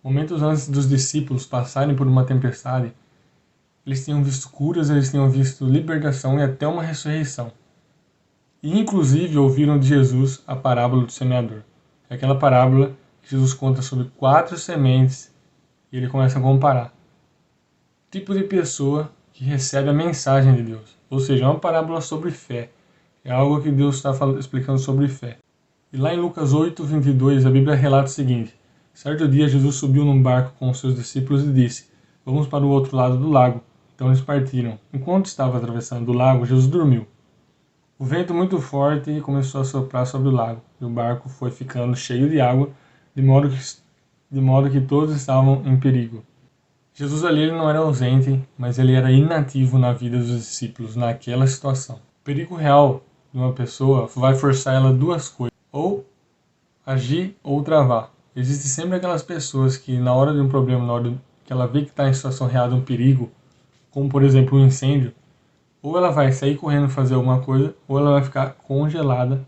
Momentos antes dos discípulos passarem por uma tempestade, eles tinham visto curas, eles tinham visto libertação e até uma ressurreição. E inclusive ouviram de Jesus a parábola do semeador. É aquela parábola que Jesus conta sobre 4 sementes e ele começa a comparar. O tipo de pessoa que recebe a mensagem de Deus. Ou seja, é uma parábola sobre fé. É algo que Deus está explicando sobre fé. E lá em Lucas 8:22, a Bíblia relata o seguinte: certo dia Jesus subiu num barco com os seus discípulos e disse: vamos para o outro lado do lago. Então eles partiram. Enquanto estava atravessando o lago, Jesus dormiu. O vento muito forte começou a soprar sobre o lago, e o barco foi ficando cheio de água, de modo que todos estavam em perigo. Jesus ali ele não era ausente, mas ele era inativo na vida dos discípulos naquela situação. O perigo real de uma pessoa vai forçar ela duas coisas: ou agir ou travar. Existem sempre aquelas pessoas que na hora de um problema, na hora que ela vê que está em situação real de um perigo, como por exemplo um incêndio, ou ela vai sair correndo fazer alguma coisa, ou ela vai ficar congelada,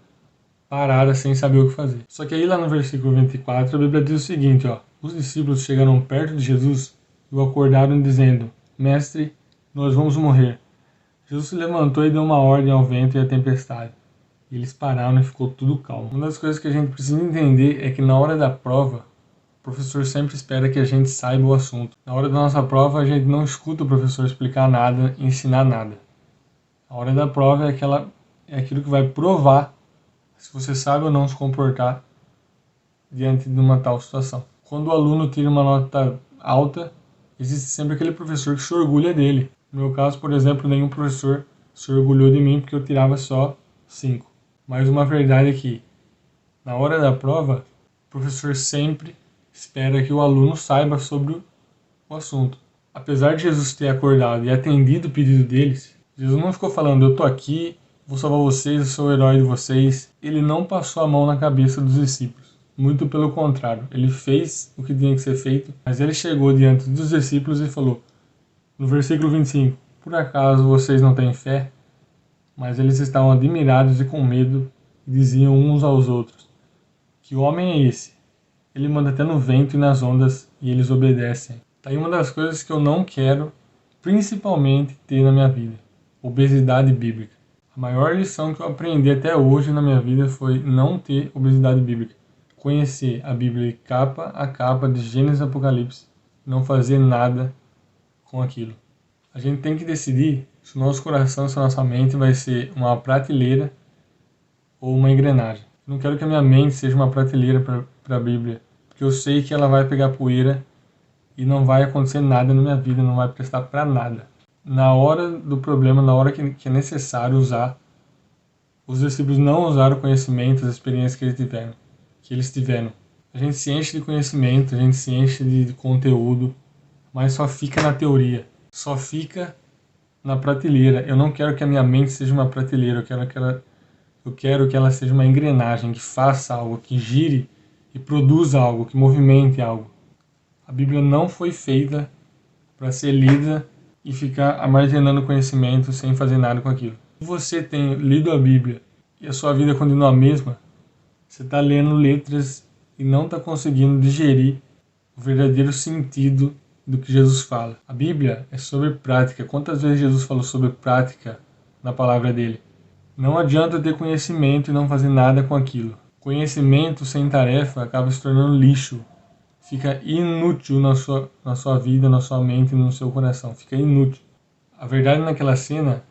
parada, sem saber o que fazer. Só que aí lá no versículo 24, a Bíblia diz o seguinte, os discípulos chegaram perto de Jesus e o acordaram dizendo: Mestre, nós vamos morrer. Jesus se levantou e deu uma ordem ao vento e à tempestade. E eles pararam e ficou tudo calmo. Uma das coisas que a gente precisa entender é que na hora da prova, o professor sempre espera que a gente saiba o assunto. Na hora da nossa prova, a gente não escuta o professor explicar nada, ensinar nada. A hora da prova é aquilo que vai provar se você sabe ou não se comportar diante de uma tal situação. Quando o aluno tira uma nota alta, existe sempre aquele professor que se orgulha dele. No meu caso, por exemplo, nenhum professor se orgulhou de mim porque eu tirava só 5. Mas uma verdade é que, na hora da prova, o professor sempre espera que o aluno saiba sobre o assunto. Apesar de Jesus ter acordado e atendido o pedido deles, Jesus não ficou falando: eu tô aqui, vou salvar vocês, eu sou o herói de vocês. Ele não passou a mão na cabeça dos discípulos. Muito pelo contrário, ele fez o que tinha que ser feito, mas ele chegou diante dos discípulos e falou, no versículo 25, por acaso vocês não têm fé? Mas eles estavam admirados e com medo, e diziam uns aos outros: que homem é esse? Ele manda até no vento e nas ondas, e eles obedecem. Tá aí uma das coisas que eu não quero, principalmente, ter na minha vida: obesidade bíblica. A maior lição que eu aprendi até hoje na minha vida foi não ter obesidade bíblica. Conhecer a Bíblia capa a capa, de Gênesis a Apocalipse, não fazer nada com aquilo. A gente tem que decidir se o nosso coração, se a nossa mente vai ser uma prateleira ou uma engrenagem. Não quero que a minha mente seja uma prateleira para a Bíblia, porque eu sei que ela vai pegar poeira e não vai acontecer nada na minha vida, não vai prestar para nada. Na hora do problema, na hora que é necessário usar, os discípulos não usaram o conhecimento, as experiências que eles tiveram. A gente se enche de conhecimento, a gente se enche de conteúdo, mas só fica na teoria, só fica na prateleira. Eu não quero que a minha mente seja uma prateleira, eu quero que ela seja uma engrenagem, que faça algo, que gire e produza algo, que movimente algo. A Bíblia não foi feita para ser lida e ficar armazenando conhecimento sem fazer nada com aquilo. Se você tem lido a Bíblia e a sua vida continua a mesma, você está lendo letras e não está conseguindo digerir o verdadeiro sentido do que Jesus fala. A Bíblia é sobre prática. Quantas vezes Jesus falou sobre prática na palavra dele? Não adianta ter conhecimento e não fazer nada com aquilo. Conhecimento sem tarefa acaba se tornando lixo. Fica inútil na sua vida, na sua mente e no seu coração. Fica inútil. A verdade naquela cena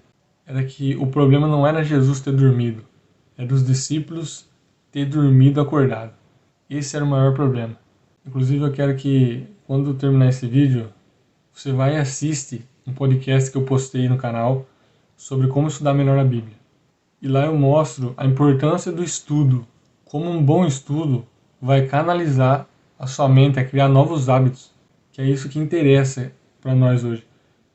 era que o problema não era Jesus ter dormido. Era os discípulos ter dormido acordado. Esse era o maior problema. Inclusive eu quero que, quando terminar esse vídeo, você vai e assiste um podcast que eu postei no canal sobre como estudar melhor a Bíblia. E lá eu mostro a importância do estudo. Como um bom estudo vai canalizar a sua mente a criar novos hábitos. Que é isso que interessa para nós hoje.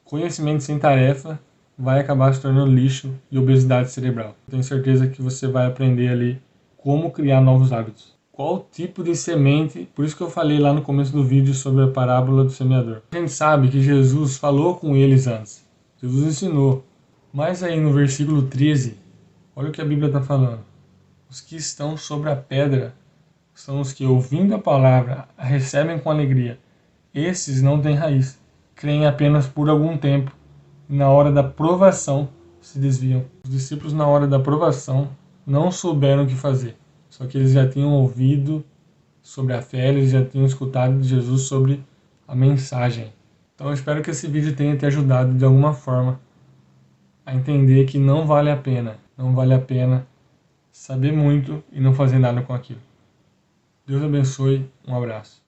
Conhecimento sem tarefa vai acabar se tornando lixo e obesidade cerebral. Tenho certeza que você vai aprender ali como criar novos hábitos. Qual tipo de semente, por isso que eu falei lá no começo do vídeo sobre a parábola do semeador. A gente sabe que Jesus falou com eles antes, Jesus ensinou, mas aí no versículo 13, olha o que a Bíblia está falando. Os que estão sobre a pedra são os que, ouvindo a palavra, a recebem com alegria. Esses não têm raiz, creem apenas por algum tempo, e na hora da provação se desviam. Os discípulos, na hora da provação, não souberam o que fazer, só que eles já tinham ouvido sobre a fé, eles já tinham escutado de Jesus sobre a mensagem. Então eu espero que esse vídeo tenha te ajudado de alguma forma a entender que não vale a pena saber muito e não fazer nada com aquilo. Deus abençoe, um abraço.